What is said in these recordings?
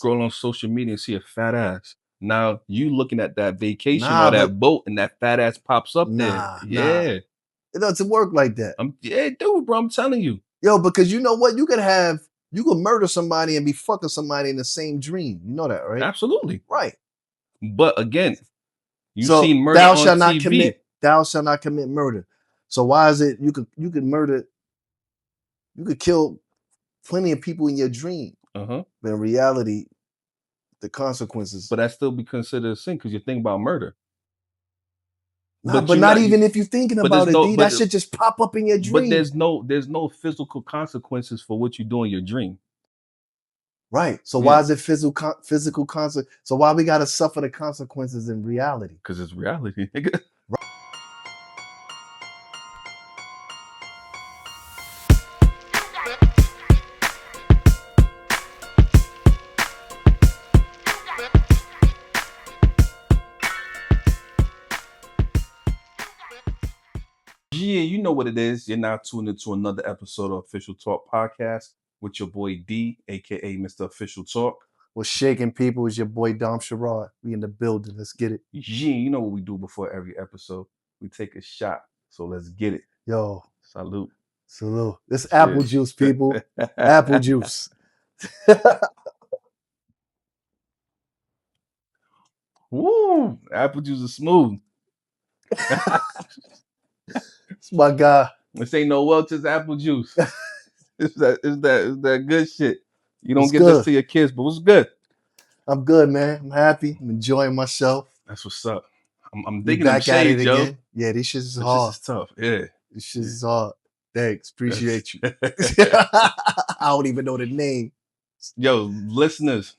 scroll on social media and see a fat ass. Now you looking at that vacation Nah, or that but boat and that fat ass pops up there. nah. Yeah. It doesn't work like that. Dude, bro, I'm telling you. Yo, because you know what? You could murder somebody and be fucking somebody in the same dream. You know that, right? Absolutely. Right. But again, you So see murder thou on shalt not TV. thou shalt not commit murder. So why is it you could murder, you could kill plenty of people in your dream, Uh-huh. but in reality, the consequences. But that still be considered a sin because you think about murder. Nah, but not even if you're thinking about it, D. That shit just pop up in your dream. But there's no physical consequences for what you do in your dream. Right. So why is it physical consequence? So why we gotta suffer the consequences in reality? Because it's reality, nigga. Yeah, you know what it is. You're now tuned into another episode of Official Talk Podcast with your boy D, aka Mr. Official Talk. What's shaking, people? Is your boy Dom Sherrod. We in the building. Let's get it. Yeah, you know what we do before every episode. We take a shot. So let's get it. Yo. Salute. Salute. This apple juice, people. Apple juice. Woo! Apple juice is smooth. It's my guy. This ain't no Welch's apple juice. It's that good shit. You don't get good. this to your kids, but what's good? I'm good, man. I'm happy. I'm enjoying myself. That's what's up. I'm digging them shades, yo. Again. Yeah, these shits is hard. This is tough. Yeah. This shit is hard. Thanks. Appreciate you. I don't even know the name. Yo, listeners,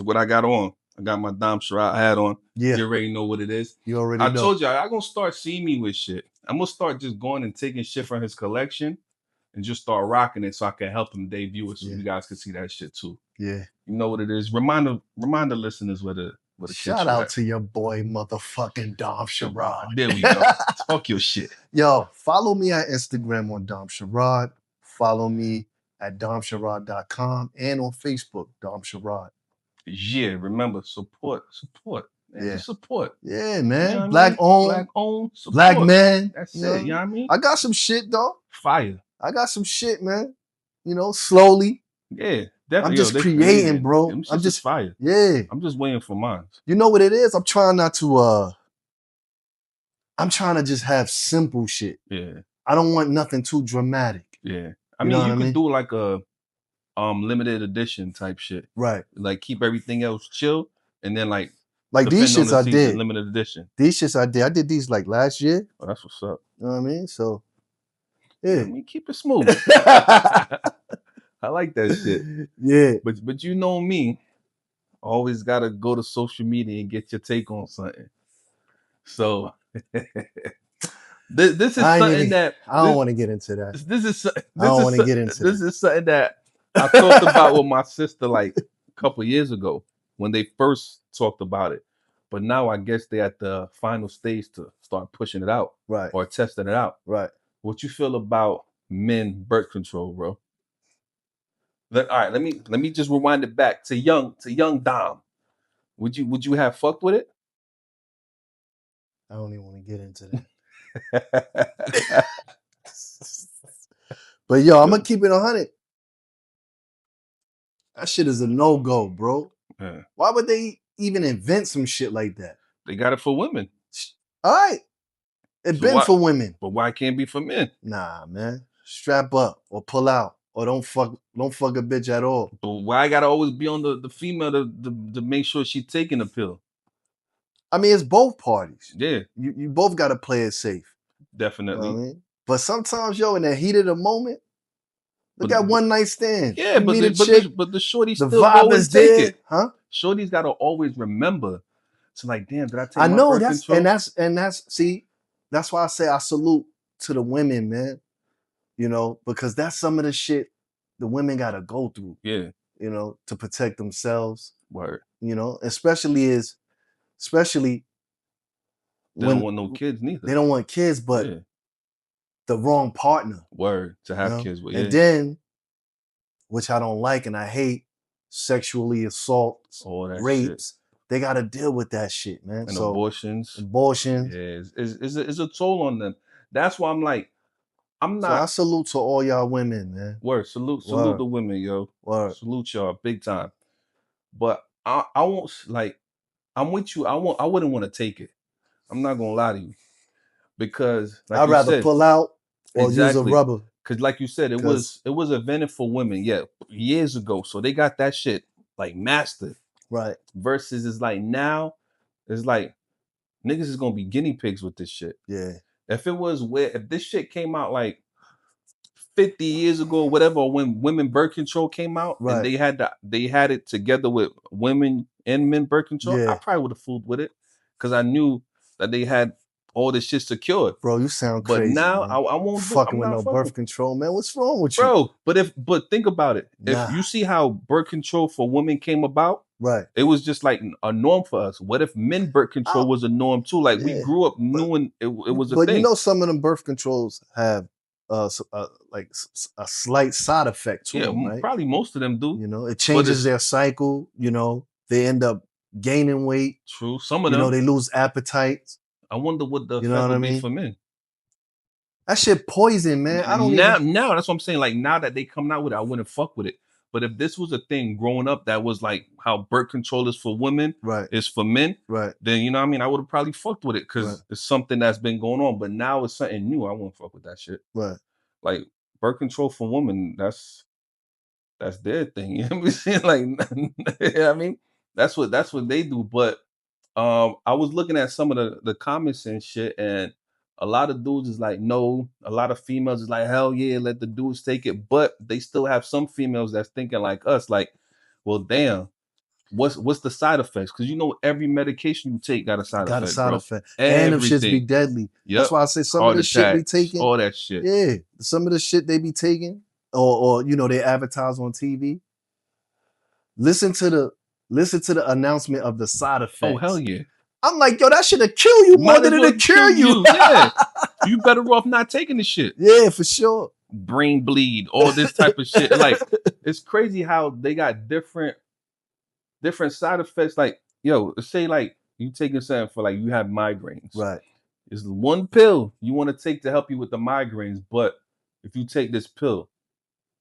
what I got on. I got my Dom Sherrod hat on. Yeah. You already know what it is. You already know. I told you, I'm going to start seeing me with shit. I'm going to start just going and taking shit from his collection and just start rocking it so I can help him debut it so you guys can see that shit too. Yeah. You know what it is. Remind the listeners what the shout out to your boy motherfucking Dom Sherrod. There we go. Talk your shit. Yo, follow me on Instagram on Dom Sherrod. Follow me at domsherrod.com and on Facebook, Dom Sherrod. Yeah, remember, support. Man, yeah. Support. Yeah, man. You know Black owned. Support. Black man. That's it. You know what I mean? I got some shit, though. Fire. I got some shit, man. You know, slowly. Yeah, definitely. I'm just creating, bro. I'm just fire. Yeah. I'm just waiting for mine. You know what it is? I'm trying not to I'm trying to just have simple shit. Yeah. I don't want nothing too dramatic. Yeah. I mean, you could do like a limited edition type shit. Right. Like keep everything else chill and then like these shits I did. Limited edition. These shits I did. I did these like last year. Oh, that's what's up. You know what I mean? So yeah. I mean, keep it smooth. I like that shit. Yeah. But you know me, always gotta go to social media and get your take on something. So this is something that I don't want to get into that. I don't want to get into this. Is something that I talked about with my sister like a couple years ago when they first talked about it. But now I guess they're at the final stage to start pushing it out, right, or testing it out. Right. What you feel about men birth control, bro? All right, let me just rewind it back to young Dom. Would you have fucked with it? I don't even want to get into that. But yo, I'm gonna keep it 100. That shit is a no-go, bro. Yeah. Why would they even invent some shit like that? They got it for women. All right. It's been for women. But why can't it be for men? Nah, man. Strap up or pull out or don't fuck a bitch at all. But why I gotta always be on the female to make sure she's taking the pill? I mean, it's both parties. Yeah. You both gotta play it safe. Definitely. You know what I mean? But sometimes, yo, in the heat of the moment, look at one night stand. Yeah, but the shorty the still vibe always is take dead, it. Huh? Shorty's gotta always remember. So like, damn, did I take I my know birth that's control? see, that's why I say I salute to the women, man. You know, because that's some of the shit the women gotta go through. Yeah. You know, to protect themselves. Word. You know, especially they don't want no kids neither. They don't want kids, but the wrong partner. Word to have kids with. And then, which I don't like and I hate, sexually assaults, all that rapes. shit. They got to deal with that shit, man. And So abortions. Yeah, it's a toll on them. That's why I'm like, I'm not. So I salute to all y'all women, man. Word, salute the women, yo. Word. Salute y'all big time. But I won't, like, I'm with you. I wouldn't want to take it. I'm not gonna lie to you. Because like I'd rather pull out or use a rubber. Because like you said, it was invented for women, years ago. So they got that shit like mastered. Right. Versus it's like now, it's like niggas is gonna be guinea pigs with this shit. Yeah. If this shit came out like 50 years ago, whatever, when women birth control came out, right, and they had it together with women and men birth control, I probably would have fooled with it because I knew that they had all this shit secured. Bro, you sound but crazy. But now man. I won't fucking with no birth control, man. What's wrong with you, bro? But think about it. If you see how birth control for women came about, right? It was just like a norm for us. What if men birth control was a norm too? Like we grew up knowing it was a thing. But you know, some of them birth controls have like a slight side effect to them, right? Probably most of them do. You know, it changes their cycle. You know, they end up gaining weight. True. Some of them, you know, they lose appetite. I wonder what the effect would be for men. That shit poison, man. I don't now that's what I'm saying. Like now that they come out with it, I wouldn't fuck with it. But if this was a thing growing up that was like how birth control is for women, right, is for men, right, then you know what I mean, I would have probably fucked with it because it's something that's been going on. But now it's something new. I won't fuck with that shit. Right. Like birth control for women, that's their thing. You know what I'm saying? Like I mean, that's what they do. But I was looking at some of the comments and shit, and a lot of dudes is like, no. A lot of females is like, hell yeah, let the dudes take it. But they still have some females that's thinking like us, like, well, damn, what's the side effects? Because you know every medication you take got a side effect. And them shits be deadly. That's why I say some of the shit we taking, all that shit. Yeah, some of the shit they be taking, or you know, they advertise on TV. Listen to the announcement of the side effects. Oh hell yeah! I'm like, yo, that should have killed you more than it'll kill you. Yeah, you better off not taking the shit. Yeah, for sure. Brain bleed, all this type of shit. Like, it's crazy how they got different side effects. Like, yo, say like you taking something for like you have migraines. Right. It's one pill you want to take to help you with the migraines, but if you take this pill,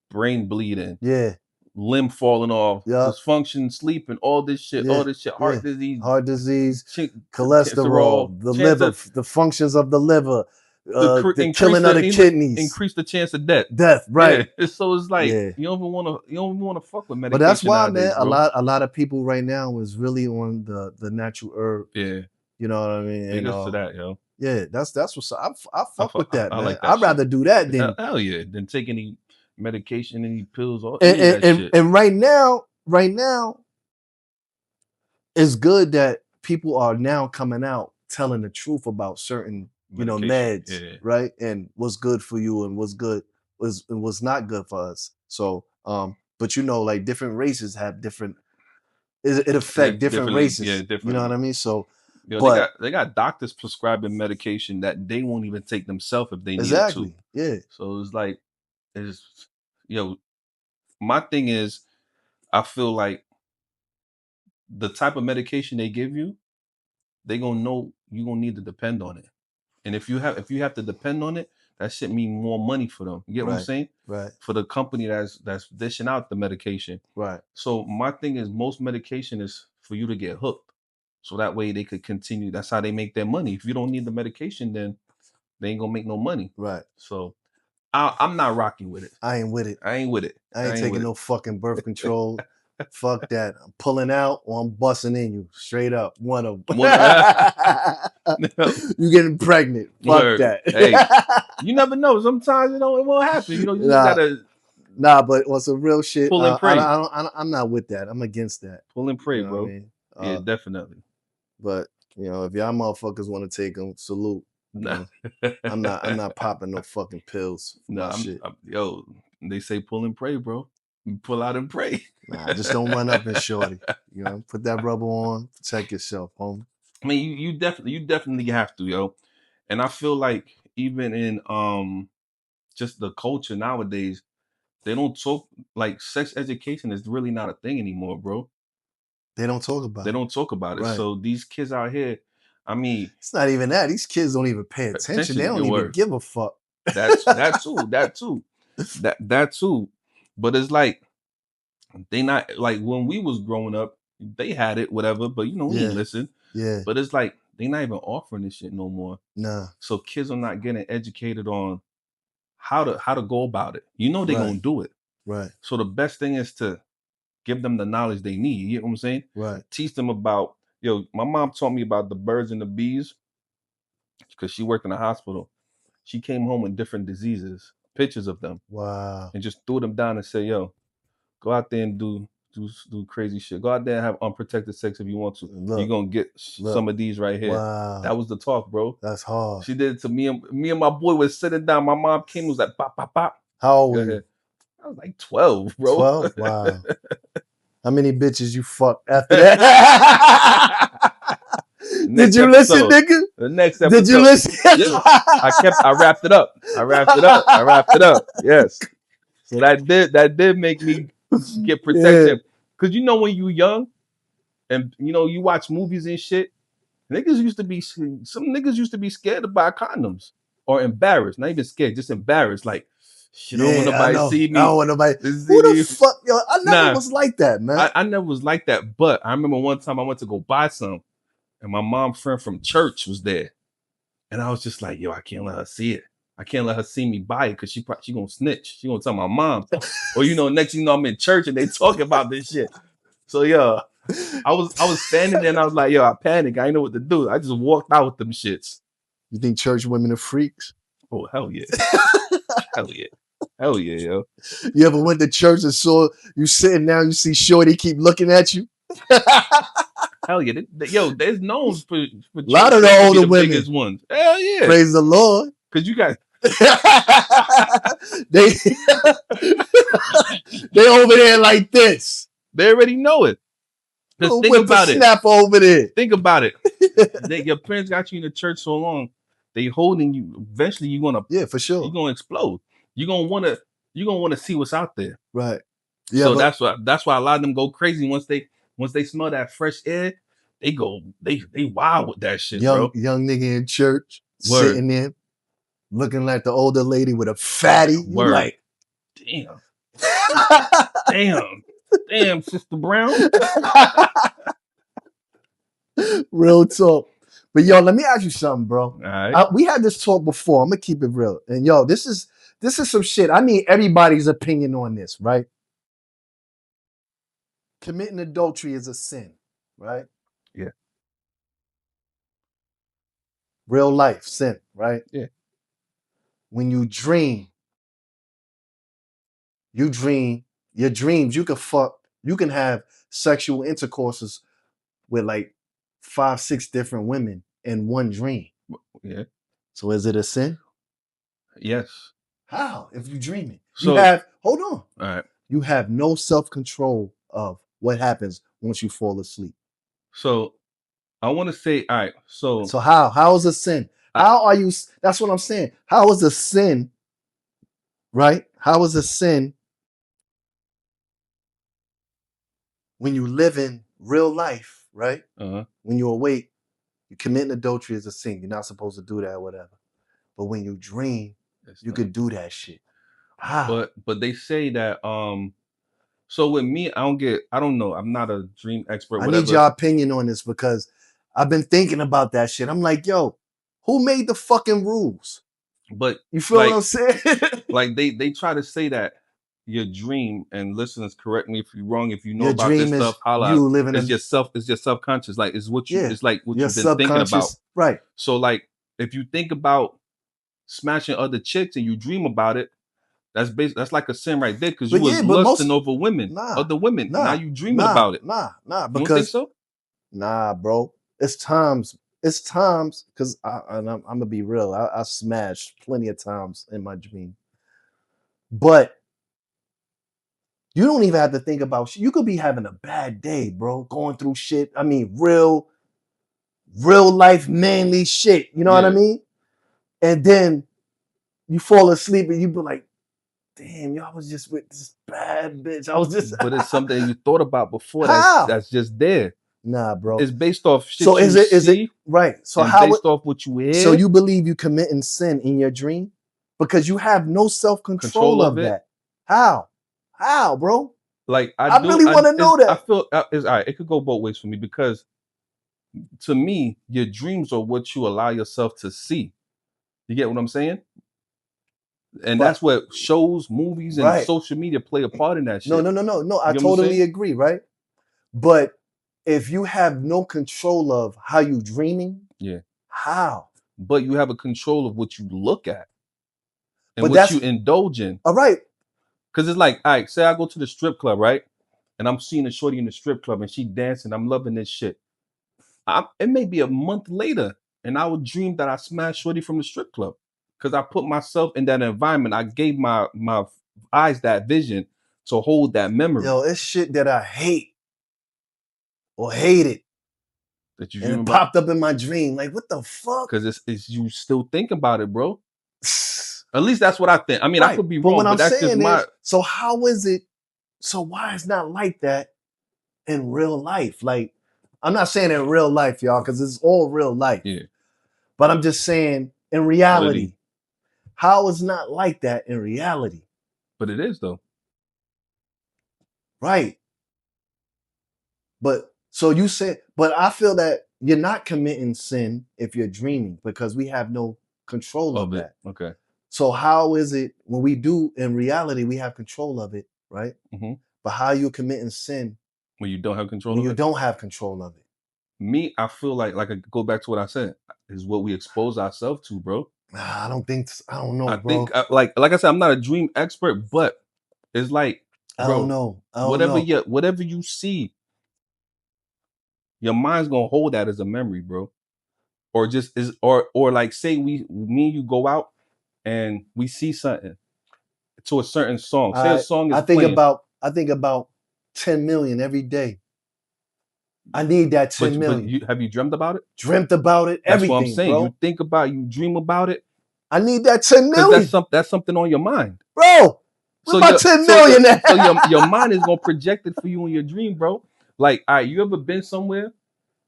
brain bleeding. Yeah. Limb falling off, dysfunction, sleeping, all this shit, heart disease, cholesterol, the liver, the functions of the liver, the killing of the kidneys, increase the chance of death. Right. Yeah. So it's like you don't even want to fuck with medication. But that's why, nowadays, man, a lot of people right now is really on the natural herb. Yeah. You know what I mean? Big ups to that, yo. Yeah, that's what's I fuck with that, man. I'd rather do that than hell yeah, than take any medication, any pills, or and right now, it's good that people are now coming out telling the truth about certain meds, right? And what's good for you and what's good and what's not good for us. So, but you know, like different races have different. It affect different races. Yeah, different. You know what I mean? So. Yo, they got doctors prescribing medication that they won't even take themselves if they need to. Yeah. So it's like, my thing is, I feel like the type of medication they give you, they gonna know you gonna need to depend on it. And if you have to depend on it, that shit mean more money for them. You get what I'm saying? Right. For the company that's dishing out the medication. Right. So my thing is, most medication is for you to get hooked. So that way they could continue. That's how they make their money. If you don't need the medication, then they ain't gonna make no money. Right. So I'm not rocking with it. I ain't with it. I ain't taking no fucking birth control. Fuck that. I'm pulling out or I'm busting in you. Straight up. One of them. You getting pregnant. Fuck that. Hey, you never know. Sometimes it won't happen. You know, you just gotta. Nah, but on some real shit, pull and pray. I'm not with that. I'm against that. Pull and pray, bro. I mean? Yeah, definitely. But you know, if y'all motherfuckers want to take them, salute. Nah. I'm not popping no fucking pills. Shit. Yo, they say pull and pray, bro. You pull out and pray. Nah, just don't run up and shorty. You know, put that rubber on, protect yourself, homie. I mean, you definitely have to, yo. And I feel like even in just the culture nowadays, They don't talk, like, sex education is really not a thing anymore, bro. They don't talk about They don't talk about it. Right. So these kids out here, I mean, it's not even that. These kids don't even pay attention. They don't even give a fuck. That too. That too. But it's like they not like when we was growing up, they had it, whatever, but we didn't listen. Yeah. But it's like they not even offering this shit no more. Nah. So kids are not getting educated on how to go about it. They're gonna do it. Right. So the best thing is to give them the knowledge they need. You know what I'm saying? Right. Teach them about, my mom taught me about the birds and the bees because she worked in a hospital. She came home with different diseases, pictures of them. Wow. And just threw them down and said, yo, go out there and do crazy shit. Go out there and have unprotected sex if you want to. You're gonna get some of these right here. Wow. That was the talk, bro. That's hard. She did it to me and my boy was sitting down. My mom came and was like, pop, pop, pop. How old were you? I was like 12, bro. 12? Wow. How many bitches you fucked after that? Did you listen, nigga? The next episode. Did you listen? I wrapped it up. I wrapped it up. Yes. So that did make me get protected. Because when you young and you watch movies and shit, some niggas used to be scared to buy condoms or embarrassed. Not even scared, just embarrassed. Like, shit, I don't want nobody see me. I don't want nobody. Who the fuck? Yo, I never was like that, man. I never was like that. But I remember one time I went to go buy some, and my mom's friend from church was there. And I was just like, yo, I can't let her see it. I can't let her see me buy it because she gonna snitch. She gonna tell my mom. Or next I'm in church and they talking about this shit. So I was standing there and I was like, yo, I panicked. I didn't know what to do. I just walked out with them shits. You think church women are freaks? Oh, hell yeah. Hell yeah. Hell yeah, yo. You ever went to church and saw you sitting down, you see Shorty keep looking at you? Hell yeah. There's known for a lot of the older women. Ones. Hell yeah. Praise the Lord. Because you guys they over there like this. They already know it. Just think about it. Snap over there. Think about it. Your parents got you in the church so long, they holding you. Eventually, you're gonna for sure. You're gonna explode. You're gonna wanna see what's out there. Right. Yeah. So that's why a lot of them go crazy once they smell that fresh air. They wild with that shit, bro. Young nigga in church sitting there, looking like the older lady with a fatty. Word. Like, damn. Damn, Sister Brown. Real talk. But yo, let me ask you something, bro. All right. We had this talk before. I'm gonna keep it real. And yo, this is some shit. I need everybody's opinion on this, right? Committing adultery is a sin, right? Yeah. Real life sin, right? Yeah. When you dream, your dreams, you can have sexual intercourses with like 5-6 different women in one dream. Yeah. So is it a sin? Yes. How? If you dream it. So, hold on. All right. You have no self-control of what happens once you fall asleep. So I want to say, all right. So how is a sin? How are you? That's what I'm saying. How is a sin? Right? How is a sin when you live in real life? Right? Uh-huh. When you're awake, you committing adultery is a sin. You're not supposed to do that, or whatever. But when you dream, you could do that shit. How? But they say that so with me, I don't know. I'm not a dream expert. I need your opinion on this because I've been thinking about that shit. I'm like, yo, who made the fucking rules? But you feel what I'm saying? Like they try to say that your dream, and listeners, correct me if you're wrong. If you know your about this stuff, it's your subconscious. Like it's what you. Yeah, it's like what you've been thinking about. Right. So like if you think about smashing other chicks and you dream about it, that's like a sin right there because you was lusting over women, other women. Now you dreaming about it. Nah. Because, you don't think so? Nah, bro. It's times because I'm gonna be real. I smashed plenty of times in my dream, but you don't even have to think about shit. You could be having a bad day, bro, going through shit. I mean, real life manly shit. You know what I mean? And then you fall asleep and you be like, damn, y'all was just with this bad bitch. I was just but it's something you thought about before that's just there. Nah, bro. It's based off shit so is it right? So how based off what you hear? So you believe you committing sin in your dream? Because you have no self-control of that. How? How, bro? Like I really want to know that. I feel it's all right. It could go both ways for me because to me, your dreams are what you allow yourself to see. You get what I'm saying? And that's what shows, movies, and social media play a part in that shit. No. I totally agree, right? But if you have no control of how you dreaming, how? But you have a control of what you look at and what you indulge in. All right. Because it's like, all right, say I go to the strip club, right? And I'm seeing a shorty in the strip club and she dancing. I'm loving this shit. It may be a month later and I would dream that I smashed shorty from the strip club. Because I put myself in that environment. I gave my eyes that vision to hold that memory. Yo, it's shit that I hate or hated. That you and it popped up in my dream. Like, what the fuck? Because it's you still think about it, bro. At least that's what I think. I mean, I could be wrong, but that's just my. So how is it? So why is not like that in real life? Like, I'm not saying in real life, y'all, because it's all real life. Yeah. But I'm just saying in reality, how is not like that in reality? But it is though. Right. But so you said, but I feel that you're not committing sin if you're dreaming because we have no control of that. Okay. So how is it when we do in reality we have control of it, right? Mm-hmm. But how are you committing sin when you don't have control? When you don't have control of it. Me, I feel like I go back to what I said is what we expose ourselves to, bro. I don't know. I think like I said, I'm not a dream expert, but it's like, bro, I don't know. Whatever you see, your mind's gonna hold that as a memory, bro. Or just or like say me and you go out and we see something to a certain song. Say a song is I think about 10 million every day. I need that 10 million. But have you dreamt about it? Dreamt about it, that's everything, what I'm saying. bro. You think about it, you dream about it. I need that 10 million. That's something on your mind. Bro, so my 10 million. So your mind is gonna project it for you in your dream, bro. Like, all right, you ever been somewhere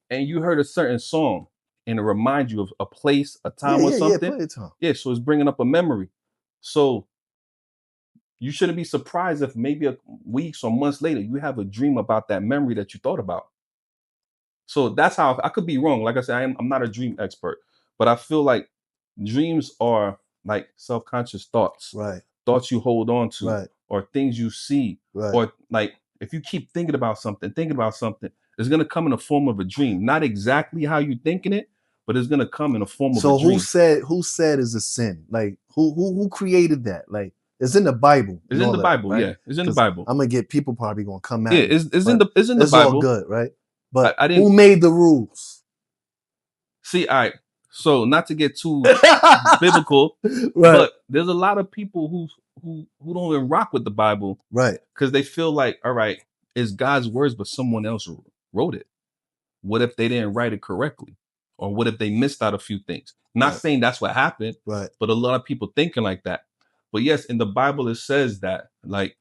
and you heard a certain song and it reminds you of a place, a time, or something? Yeah, so it's bringing up a memory. So you shouldn't be surprised if maybe weeks or months later you have a dream about that memory that you thought about. So that's how I could be wrong. Like I said, I'm not a dream expert, but I feel like dreams are like self-conscious thoughts, right? Thoughts you hold on to, right? Or things you see, right? Or like if you keep thinking about something, it's gonna come in the form of a dream. Not exactly how you're thinking it, but it's gonna come in a form of a dream. So who said is a sin? Like who created that? Like it's in the Bible. It's in the Bible, right? Yeah. It's in the Bible. I'm gonna get people probably gonna come at me. Yeah, it's in the Bible. It's all good, right? But who made the rules? See, all right. So not to get too biblical, but there's a lot of people who don't even rock with the Bible, right? Because they feel like, all right, it's God's words, but someone else wrote it. What if they didn't write it correctly, or what if they missed out a few things? Not saying that's what happened, right? But a lot of people thinking like that. But yes, in the Bible it says that. Like,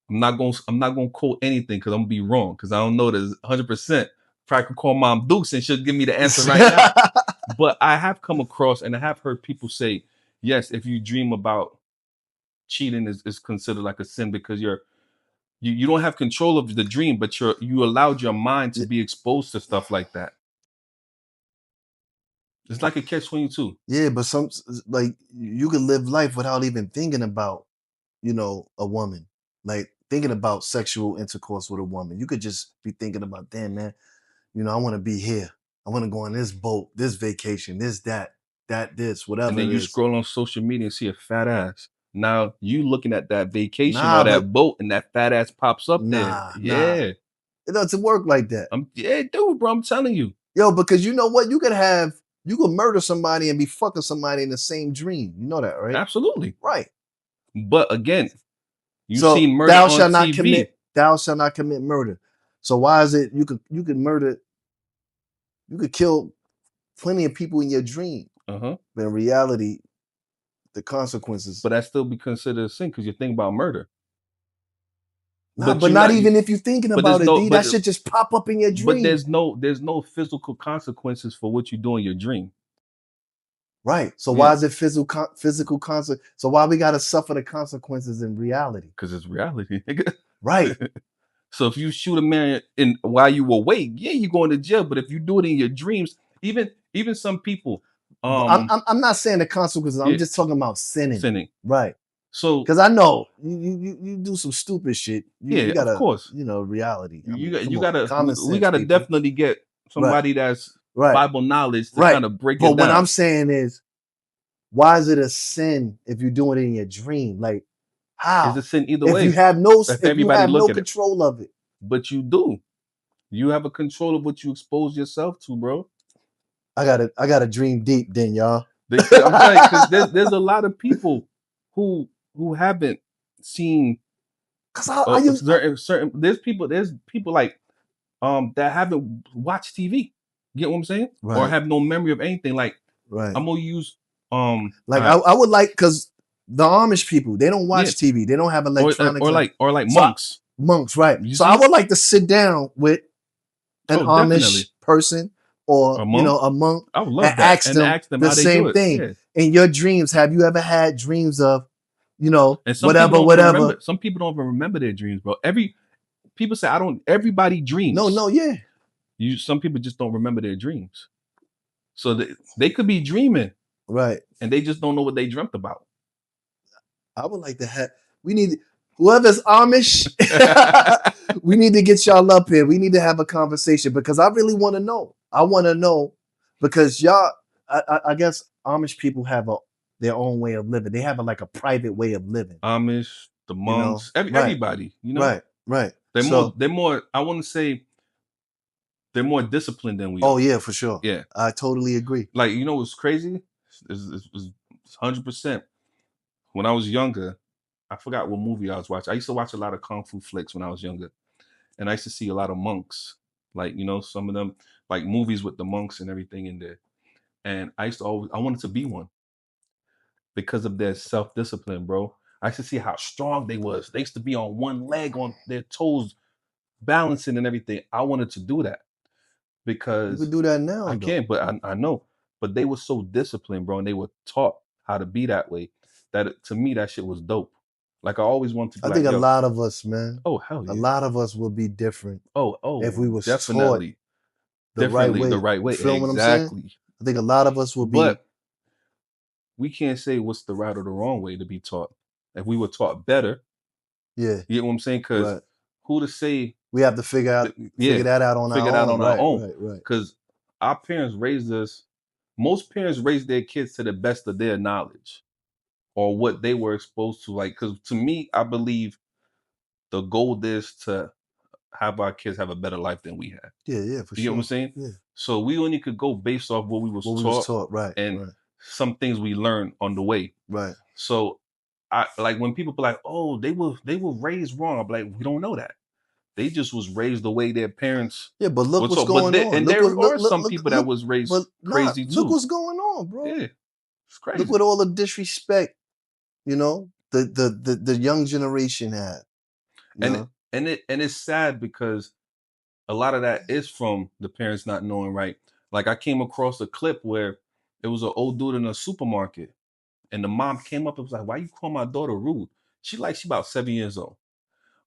I'm not gonna quote anything because I'm gonna be wrong because I don't know this 100%. Probably could call Mom Dukes and she'll give me the answer right now. But I have come across and I have heard people say, yes, if you dream about cheating is considered like a sin because you don't have control of the dream, but you allowed your mind to be exposed to stuff like that. It's like a catch-22. Yeah, but like you can live life without even thinking about, a woman. Like thinking about sexual intercourse with a woman. You could just be thinking about, damn man, I want to be here. I want to go on this boat, this vacation, this, that, this, whatever. And then you scroll on social media and see a fat ass. Now you looking at that vacation or that boat and that fat ass pops up there. Yeah. It doesn't work like that. Dude, bro, I'm telling you. Yo, because you know what? You could murder somebody and be fucking somebody in the same dream. You know that, right? Absolutely. Right. But again, you've seen murder on TV. Thou shalt not commit murder. So why is it you could murder, you could kill plenty of people in your dream. But in reality, the consequences. But that still be considered a sin because you think about murder. Nah, but not even if you're thinking about it, that shit just pop up in your dream. But there's no physical consequences for what you do in your dream. Right. So why is it physical consequence? So why we gotta suffer the consequences in reality? Because it's reality. Right. So if you shoot a man while you awake, yeah, you're going to jail. But if you do it in your dreams, even some people. I'm not saying the consequences. I'm just talking about sinning. Right. So because I know you do some stupid shit. You gotta, of course, reality. We gotta definitely get somebody that's Bible knowledge to kind of break it down. But what I'm saying is, why is it a sin if you do it in your dream? Like, how? It's a sin either way. If you have no control of it. But you do. You have a control of what you expose yourself to, bro. I gotta dream deep then, y'all. I'm telling you, because there's a lot of people who haven't seen certain there's people like that haven't watched TV. You get what I'm saying? Right. Or have no memory of anything. Like, I'm gonna use like I would like, because the Amish people, they don't watch TV. They don't have electronics. Or like monks. Monks, right. So I would like to sit down with an Amish person or a monk. I would love that. Ask them the same thing. Yeah. In your dreams, have you ever had dreams of, and whatever? Some people don't even remember their dreams, bro. People say everybody dreams. No, yeah. Some people just don't remember their dreams. So they could be dreaming. Right. And they just don't know what they dreamt about. I would like to have, whoever's Amish, we need to get y'all up here. We need to have a conversation because I really want to know. I want to know because y'all, I guess Amish people have their own way of living. They have a private way of living. Amish, the monks, everybody, Right. They're more, I want to say, they're more disciplined than we are. Oh yeah, for sure. Yeah. I totally agree. Like, what's crazy? It was 100%. When I was younger, I forgot what movie I was watching. I used to watch a lot of Kung Fu flicks when I was younger. And I used to see a lot of monks. Like, some of them, like movies with the monks and everything in there. And I wanted to be one. Because of their self-discipline, bro. I used to see how strong they was. They used to be on one leg, on their toes, balancing and everything. I wanted to do that. Because you could do that now. I can't, but I know. But they were so disciplined, bro, and they were taught how to be that way. That to me, that shit was dope. Like I always wanted to. I think a lot of us, man. Oh hell yeah. A lot of us will be different. Oh, if we were definitely taught the right way. Feel what I'm saying? I think a lot of us will be. But we can't say what's the right or the wrong way to be taught. If we were taught better, you get what I'm saying? Because who to say? We have to figure that out on our own. Right. Because our parents raised us. Most parents raise their kids to the best of their knowledge, or what they were exposed to. Like, because to me, I believe the goal is to have our kids have a better life than we had. Yeah, for sure. You get what I'm saying? Yeah. So we only could go based off what we was taught, right? And some things we learned on the way, right? So I like when people be like, "Oh, they were raised wrong." I'm like, we don't know that. They just was raised the way their parents. Yeah, but look what's going on. And there are some people that was raised crazy too. Look what's going on, bro. Yeah, it's crazy. Look what all the disrespect, the young generation had. And it's sad because a lot of that is from the parents not knowing right. Like I came across a clip where it was an old dude in a supermarket, and the mom came up and was like, "Why you call my daughter rude?" She about 7 years old.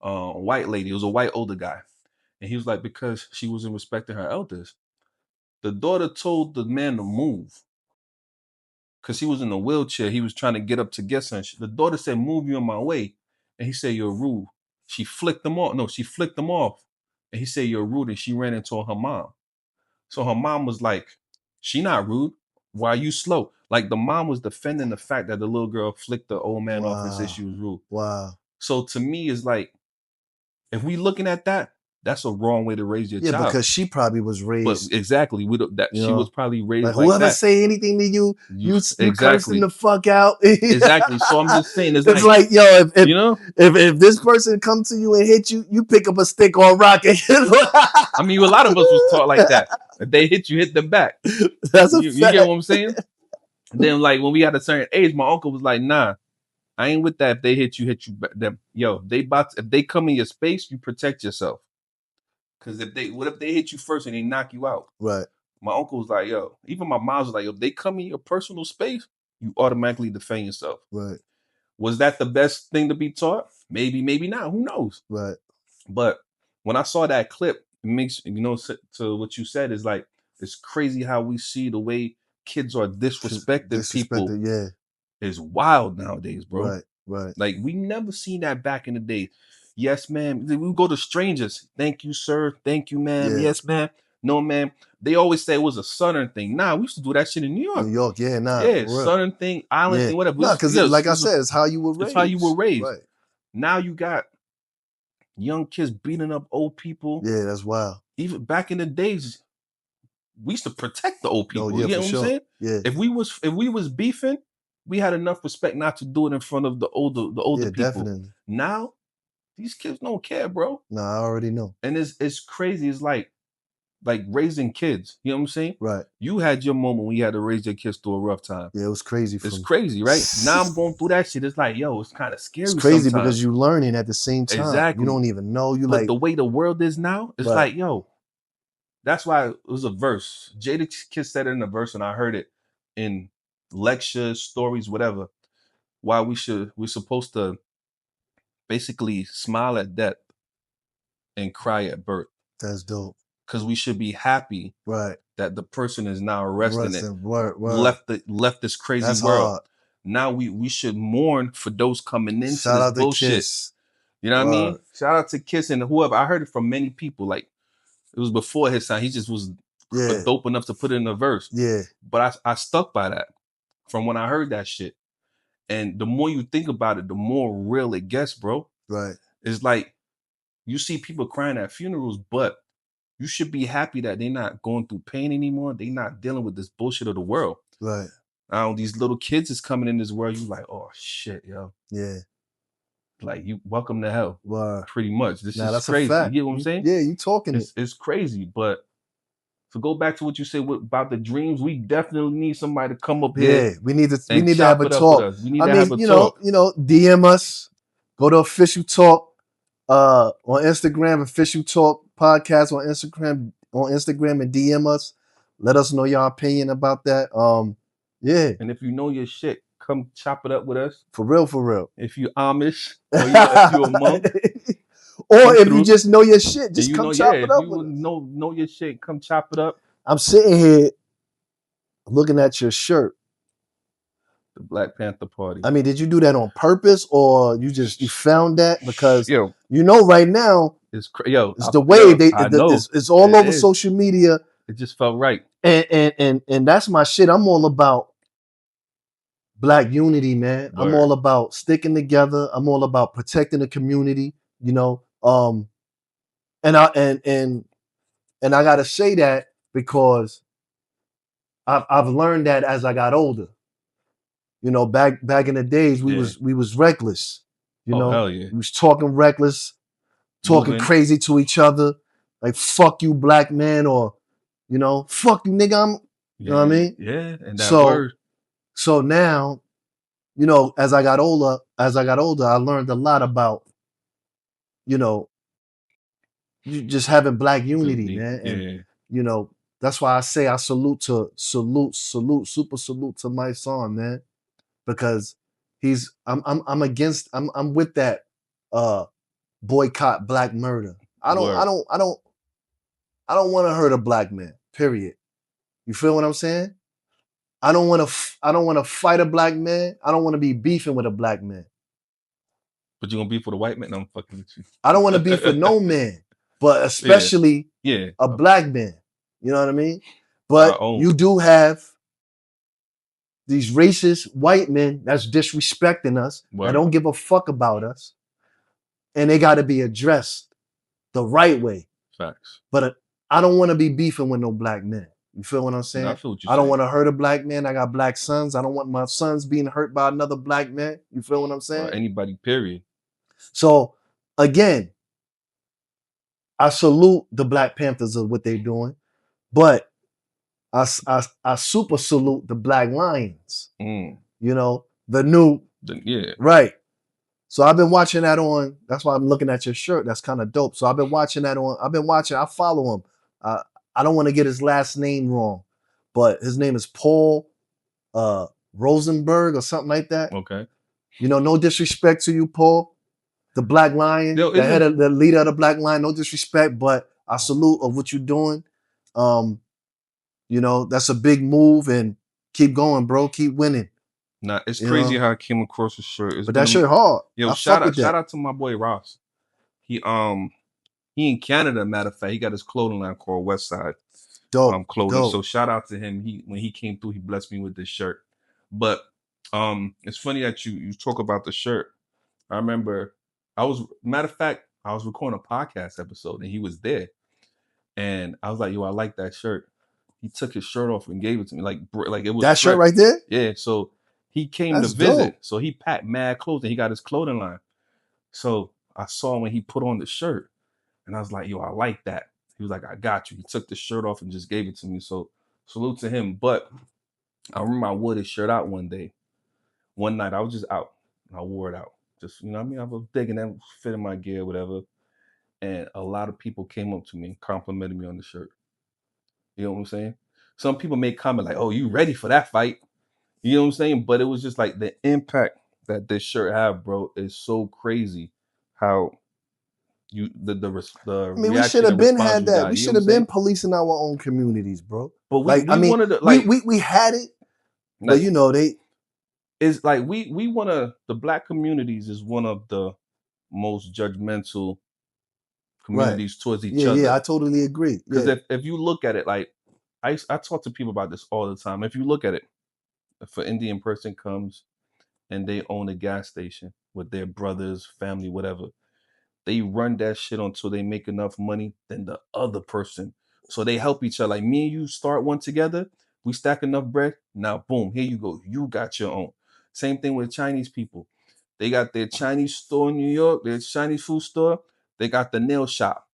White lady. It was a white older guy. And he was like, because she wasn't respecting her elders. The daughter told the man to move. Because he was in a wheelchair. He was trying to get up to get something. The daughter said, "Move, you in my way." And he said, "You're rude." She flicked him off. No, she flicked him off. And he said, "You're rude." And she ran and told her mom. So her mom was like, "She not rude. Why are you slow?" Like the mom was defending the fact that the little girl flicked the old man off and said she was rude. Wow. So to me, it's like, if we looking at that, that's a wrong way to raise your child. Yeah, because she probably was raised. But exactly, she was probably raised like whoever that. Say anything to you exactly. curse them the fuck out. Exactly. So I'm just saying, it's like yo, if this person comes to you and hit you, you pick up a stick or a rock. I mean, a lot of us was taught like that. If they hit you, hit them back. That's a fact. You get what I'm saying? Then like when we had a certain age, my uncle was like, nah, I ain't with that. If they hit you, them. Yo, if they come in your space, you protect yourself. Cause what if they hit you first and they knock you out? Right. My uncle was like, yo, even my mom was like, yo, if they come in your personal space, you automatically defend yourself. Right. Was that the best thing to be taught? Maybe, maybe not. Who knows? Right. But when I saw that clip, it makes, to what you said is like, it's crazy how we see the way kids are disrespecting people. Yeah. Is wild nowadays, bro. Right. Right. Like we never seen that back in the day. Yes, ma'am. We go to strangers. Thank you, sir. Thank you, ma'am. Yeah. Yes, ma'am. No, ma'am. They always say it was a Southern thing. Nah, we used to do that shit in New York. New York, yeah, nah. Yeah, Southern thing, island thing, whatever. Nah, because like I said, it's how you were raised. It's how you were raised. Right. Now you got young kids beating up old people. Yeah, that's wild. Even back in the days, we used to protect the old people. Oh, yeah, you know what I'm saying? Yeah. If we was beefing, we had enough respect not to do it in front of the older people. Definitely. Now, these kids don't care, bro. Nah, I already know. And it's crazy. It's like raising kids. You know what I'm saying? Right. You had your moment when you had to raise your kids through a rough time. Yeah, it was crazy. It's crazy, right? Now I'm going through that shit. It's like, yo, it's kind of scary. It's crazy sometimes. Because you're learning at the same time. Exactly. You don't even know. You but like the way the world is now. It's like, yo, that's why it was a verse. Jadakiss said it in a verse, and I heard it in lectures, stories, whatever. Why we're supposed to basically smile at death and cry at birth. That's dope. Because we should be happy, right, that the person is now arresting it. Word. Left this crazy That's world. Hard. Now we should mourn for those coming into Shout this out bullshit. To Kiss. You know what I mean? Shout out to Kiss and whoever. I heard it from many people. Like it was before his time. He just was dope enough to put it in a verse. Yeah. But I stuck by that from when I heard that shit. And the more you think about it, the more real it gets, bro. Right. It's like you see people crying at funerals, but you should be happy that they're not going through pain anymore. They're not dealing with this bullshit of the world. Right. Now these little kids is coming in this world. You like, oh shit, yo. Yeah. Like you welcome to hell. Wow. Pretty much. This is that's crazy. You get what I'm saying? Yeah, you talking it's crazy. But to go back to what you said about the dreams, we definitely need somebody to come up here. Yeah, we need to have a talk. We need to have a talk. You know, DM us. Go to Official Talk on Instagram, Official Talk Podcast on Instagram and DM us. Let us know your opinion about that. Yeah. And if you know your shit, come chop it up with us. For real. If you Amish, or if you a monk. Or if you just know your shit, just come chop it up with us. Know your shit, come chop it up. I'm sitting here looking at your shirt. The Black Panther Party. I mean, did you do that on purpose, or you found that because right now it's the wave. It's all over social media. It just felt right. And that's my shit. I'm all about Black unity, man. Word. I'm all about sticking together. I'm all about protecting the community. You know, and I gotta say that because I've learned that as I got older. You know, back in the days, we was reckless. You know, hell yeah. We was talking reckless, talking crazy to each other, like "fuck you, black man," or you know, "fuck you, nigga." You know what I mean? Yeah, and that word. So now, you know, as I got older, I learned a lot about, you know, just having Black unity, man. And you know, that's why I say I super salute to my son, man. Because I'm with that boycott Black murder. I don't want to hurt a Black man. Period. You feel what I'm saying? I don't want to fight a Black man. I don't want to be beefing with a Black man. But you're gonna beef with a white man? No, I'm fucking with you. I don't want to beef with no man, but especially a Black man. You know what I mean? But you do have these racist white men that's disrespecting us. That don't give a fuck about us. And they got to be addressed the right way. Facts. But I don't want to be beefing with no Black men. You feel what I'm saying? No, I feel what you're saying. I don't saying. want to hurt a Black man. I got Black sons. I don't want my sons being hurt by another Black man. You feel what I'm saying? Or anybody, period. So, again, I salute the Black Panthers of what they're doing. But I super salute the Black Lions. You know, the new right. So I've been watching that on. That's why I'm looking at your shirt. That's kind of dope. So I've been watching that on. I follow him. I don't want to get his last name wrong, but his name is Paul Rosenberg or something like that. Okay. You know, no disrespect to you, Paul, the Black Lion, the leader of the Black Lion. No disrespect, but I salute of what you're doing. You know, that's a big move, and keep going, bro. Keep winning. Nah, it's crazy how I came across the shirt. But that shirt hard. Yo, shout out to my boy Ross. He in Canada, matter of fact, he got his clothing line called Westside Clothing. Dope. So shout out to him. When he came through, he blessed me with this shirt. But it's funny that you talk about the shirt. I remember I was recording a podcast episode and he was there, and I was like, yo, I like that shirt. He took his shirt off and gave it to me, like it was that shirt right there. Yeah, so he came to visit, dope. So he packed mad clothes and he got his clothing line. So I saw when he put on the shirt, and I was like, yo, I like that. He was like, I got you. He took the shirt off and just gave it to me. So salute to him. But I remember I wore his shirt out one night. I was just out and I wore it out. Just, you know what I mean? I was digging that, fitting my gear, whatever. And a lot of people came up to me and complimented me on the shirt. You know what I'm saying? Some people may comment like, oh, you ready for that fight? You know what I'm saying? But it was just like the impact that this shirt have, bro, is so crazy. How you the I mean, we should have been had that. We should have been policing our own communities, bro. But we had it. But you know, it's like we want to. The Black communities is one of the most judgmental communities towards each other. Yeah, I totally agree. Because if you look at it, like I talk to people about this all the time. If you look at it, if an Indian person comes and they own a gas station with their brothers, family, whatever, they run that shit until they make enough money than the other person. So they help each other. Like me and you start one together, we stack enough bread. Now, boom, here you go. You got your own. Same thing with Chinese people. They got their Chinese store in New York, their Chinese food store. They got the nail shop.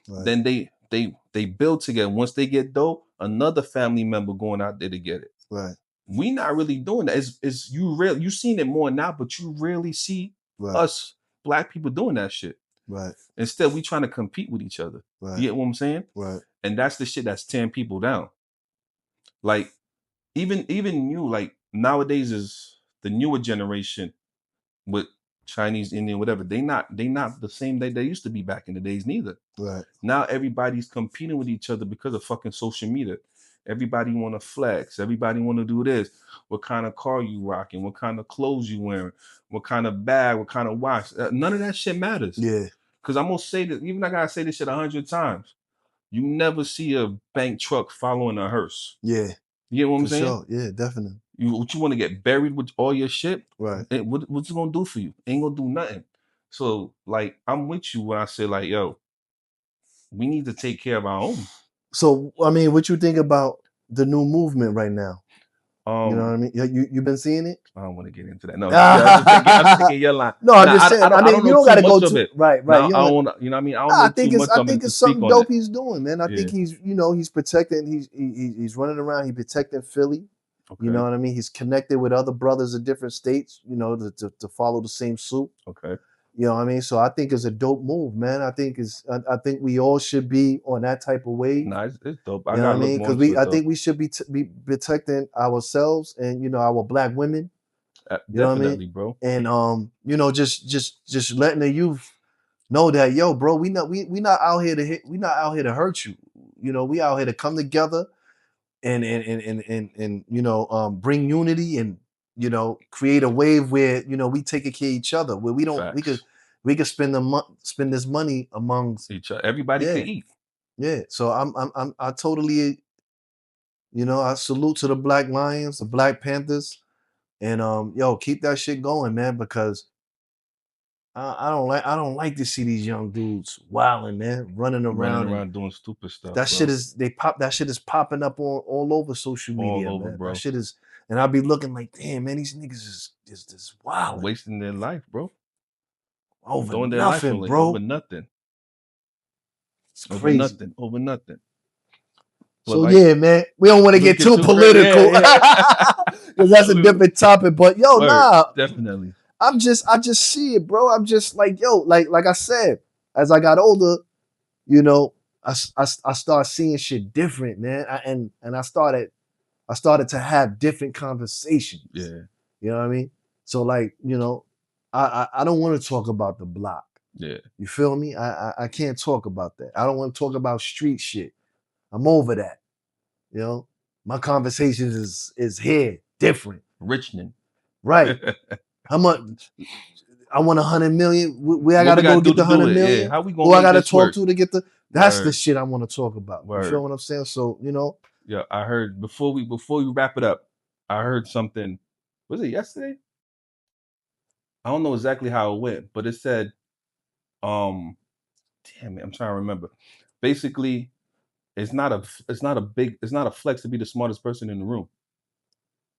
Right. Then they build together. Once they get dough, another family member going out there to get it. Right. We not really doing that. It's you seen it more now, but you rarely see us Black people doing that shit. Right. Instead, we trying to compete with each other. Right. You get what I'm saying? Right. And that's the shit that's tearing people down. Like even new, like nowadays is the newer generation with Chinese, Indian, whatever. They not the same that they used to be back in the days neither. Right. Now everybody's competing with each other because of fucking social media. Everybody want to flex. Everybody want to do this. What kind of car you rocking? What kind of clothes you wearing? What kind of bag? What kind of watch? None of that shit matters. Yeah. Because I'm going to say this, even I got to say this shit 100 times. You never see a bank truck following a hearse. Yeah. You get what I'm saying? Sure. Yeah, definitely. You want to get buried with all your shit? Right. What's it going to do for you? Ain't going to do nothing. So, like, I'm with you when I say, like, yo, we need to take care of our own. So, I mean, what you think about the new movement right now? You know what I mean? You've been seeing it? I don't want to get into that. No, I'm taking your line. No, I'm just saying. I mean, you don't got to go to it. Right. No, I don't want to. You know what I mean? I think it's something dope he's doing, man. I think he's, he's protecting. He's running around. He's protecting Philly. Okay. You know what I mean? He's connected with other brothers in different states. You know, to follow the same suit. Okay. You know what I mean? So I think it's a dope move, man. I think we all should be on that type of wave. Nah, it's dope. You know what I mean? Because I think we should be protecting ourselves and our Black women. Definitely, what I mean? Bro. And just letting the youth know that, yo, bro, we not out here to hurt you. You know, we out here to come together and bring unity and create a wave where we take care of each other, where we don't Facts. we could spend this money amongst each other. Everybody can eat. Yeah. So I totally, I salute to the Black Lions, the Black Panthers, and keep that shit going, man, because I don't like to see these young dudes wilding, man, running around doing stupid stuff. That shit is popping up all over social media, all over, man. Bro. That shit is. And I'll be looking like, damn, man, these niggas is just wild. Wasting their life, bro. Over nothing, bro. Over nothing. It's crazy. Over nothing. So like, yeah, man, we don't want to get too political because that's a different topic. But yo, definitely. I just see it, bro. I'm just like, yo, like I said, as I got older, you know, I started seeing shit different, man. And I started to have different conversations. Yeah. You know what I mean? So like, you know, I don't want to talk about the block. Yeah. You feel me? I can't talk about that. I don't want to talk about street shit. I'm over that. You know, my conversations is here, different. Richmond. Right. How much? I want 100 million. Where I gotta go get the 100 million? Yeah. How we gonna? Who I gotta talk to get the? That's the shit I want to talk about. Word. You feel what I'm saying? So you know. Yeah, I heard before we wrap it up, I heard something. Was it yesterday? I don't know exactly how it went, but it said, damn it, I'm trying to remember. Basically, it's not a flex to be the smartest person in the room.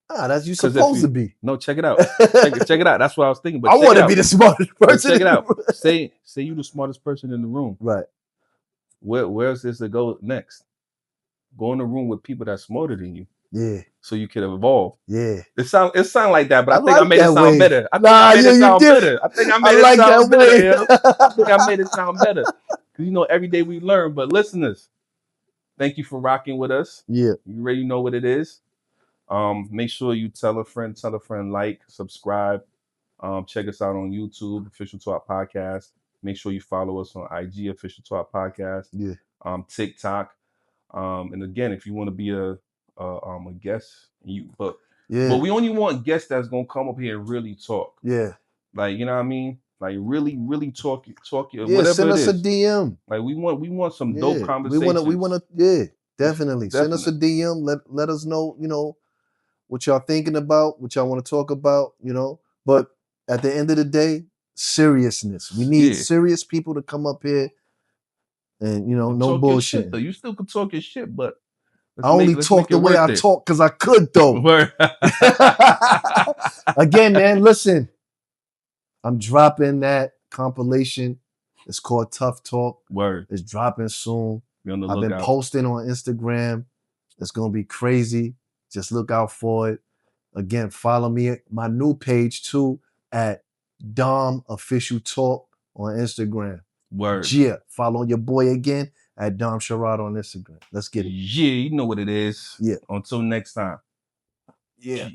That's you supposed to be. No, check it out. check it out. That's what I was thinking. But I want to be the smartest person. Check it out. Say you the smartest person in the room. Right. Where's this to go next? Go in the room with people that's smarter than you. Yeah. So you can evolve. Yeah. It sound like that, but I think like I made it sound better. I think I made it sound better. I think I made it sound better. I think I made it sound better. Because you know, every day we learn. But listeners, thank you for rocking with us. Yeah. You already know what it is. Make sure you tell a friend, like, subscribe. Check us out on YouTube, Official Talk Podcast. Make sure you follow us on IG, Official Talk Podcast. Yeah. TikTok. And again, if you want to be a guest, but we only want guests that's gonna come up here and really talk. Yeah. Like, you know what I mean? Like really talk. Yeah, whatever send us a DM. Like we want some dope conversations. We wanna definitely. Send us a DM. Let us know, you know, what y'all thinking about, what y'all want to talk about, you know. But at the end of the day, seriousness. We need serious people to come up here and, you know, no bullshit. You still can talk your shit, but I only talk the way I talk because I could, though. Again, man, listen. I'm dropping that compilation. It's called Tough Talk. Word. It's dropping soon. I've been posting on Instagram. It's going to be crazy. Just look out for it. Again, follow me at my new page, too, at Dom Official Talk on Instagram. Word. Yeah. Follow your boy again at Dom Sherrod on Instagram. Let's get it. Yeah, you know what it is. Yeah. Until next time. Yeah.